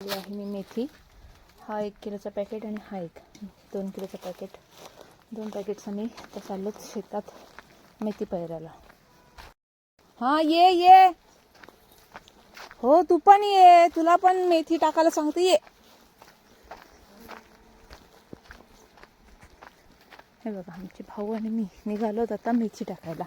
घेतली आहे मी मेथी. हा 1 किलोचा पॅकेट आणि हा 2 किलोचा पॅकेट. 2 पॅकेट्स आम्ही आता चाललोत शेतात मेथी पेरायला. हां ये हो, तू पण ये, तुला पण मेथी टाकायला सांगते, ये. हे बघा, आमचे भाऊ आणि मी निघालोत आता मेथी टाकायला.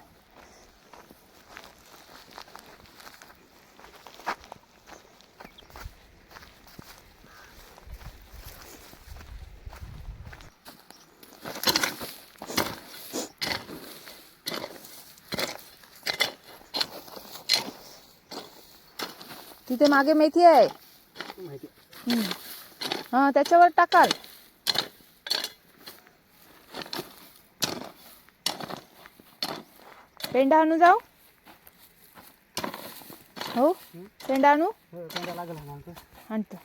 तिथे मागे मेथी आहे. हां, त्याच्यावर टाकाल. पेंडा आणू जाऊ? हो, पेंडा आणू? आणतो.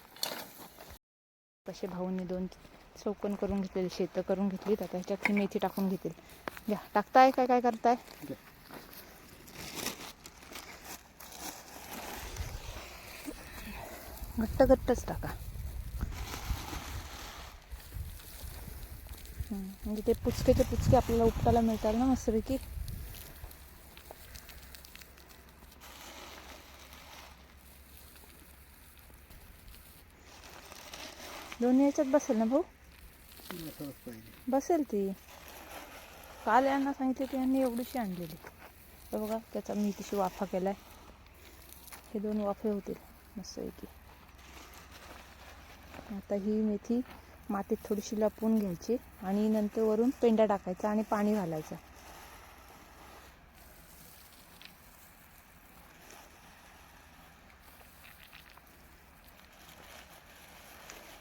कसे भाऊंनी 2 चौकोन करून घेतलेले, शेतं करून घेतलीत. आता ह्याच्यात मेथी टाकून घेतील. घ्या, टाकताय काय करताय? घट्टच टाका. म्हणजे ते पुचके आपल्याला उपटायला मिळतात ना मस्तपैकी. दोन्ही याच्यात बसेल ना भाऊ? बसेल ती. काल यांना सांगितले की यांनी एवढीशी आणलेली. तर बघा, त्याचा मी तिशी वाफा केलाय. हे 2 वाफे होतील मस्तपैकी. आता ही मेथी मातीत थोडीशी लपवून घ्यायची आणि नंतर वरून पेंडा टाकायचा आणि पाणी घालायचं.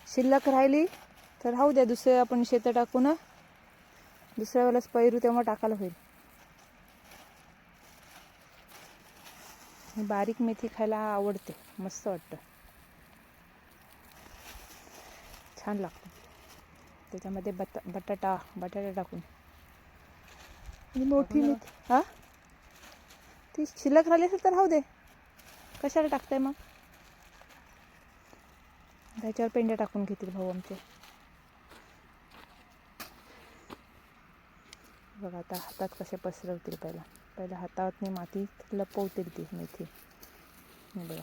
शिल्लक राहिली तर राहू द्या, दुसऱ्या आपण शेतं टाकू ना, दुसऱ्या वेळेलाच पैरू तेव्हा टाकायला होईल. बारीक मेथी खायला आवडते, मस्त वाटतं, छान लागतं. त्याच्यामध्ये बटाटा टाकून. आणि मोठी मेथी. हां, ती शिल्लक राहिली असेल तर राहू दे, कशाला टाकताय मग? त्याच्यावर पेंड्या टाकून घेतील भाऊ आमचे. बघा, आता हातात कसे पसरवतील. पहिला हातावरती माती लपवतील ती मेथी. बघा,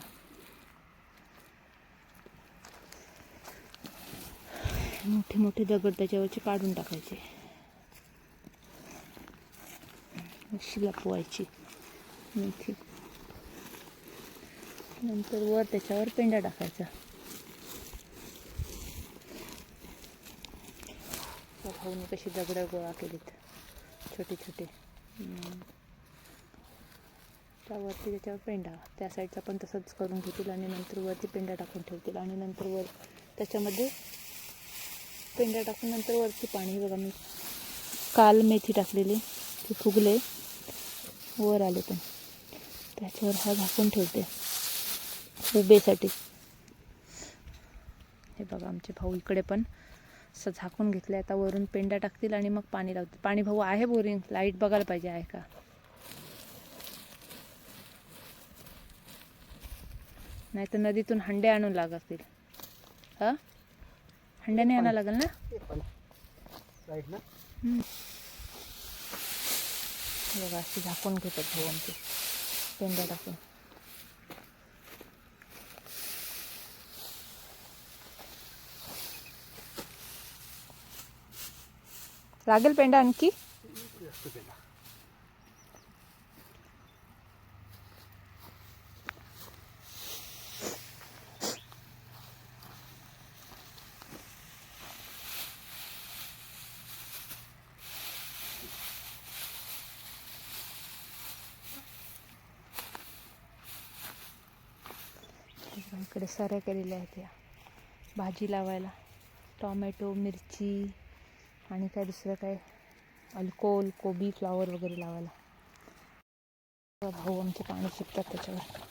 मोठे दगड त्याच्यावरचे काढून टाकायचे, अशी लपवायची मेथी. नंतर वर त्याच्यावर पेंडा टाकायचा. भाऊने कशी दगडं गोळा केलीत छोटे. त्यावरती त्याच्यावर पेंडा, त्या साईडचा पण तसंच करून घेतील आणि नंतर वरती पेंडा टाकून ठेवतील आणि नंतर वर त्याच्यामध्ये पेंडा टाकून नंतर वरती पाणी. बघा, मी काल मेथी टाकलेली, ती फुगले, वर आले, पण त्याच्यावर हा झाकून ठेवते उभेसाठी. हे बघा, आमचे भाऊ इकडे पण असं झाकून घेतले. आता वरून पेंडा टाकतील आणि मग पाणी लावतील. पाणी भाऊ आहे बोरिंग, लाईट बघायला पाहिजे आहे का. नाही तर नदीतून हंडे आणून लागतील. हां, हंड्याने आणायला लागेल ना. बघा, अशी झाकून घेतात भाऊ आमचे पेंडा टाकून. लागेल पेंडा आणखी. इकडे सऱ्या केलेल्या आहेत या भाजी लावायला. टोमॅटो, मिरची आणि काय दुसरं काय, अल्कोल, कोबी, फ्लावर वगैरे लावायला. भाऊ आमचे पाणी शिकतात त्याच्यावर.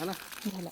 है ना. झाला.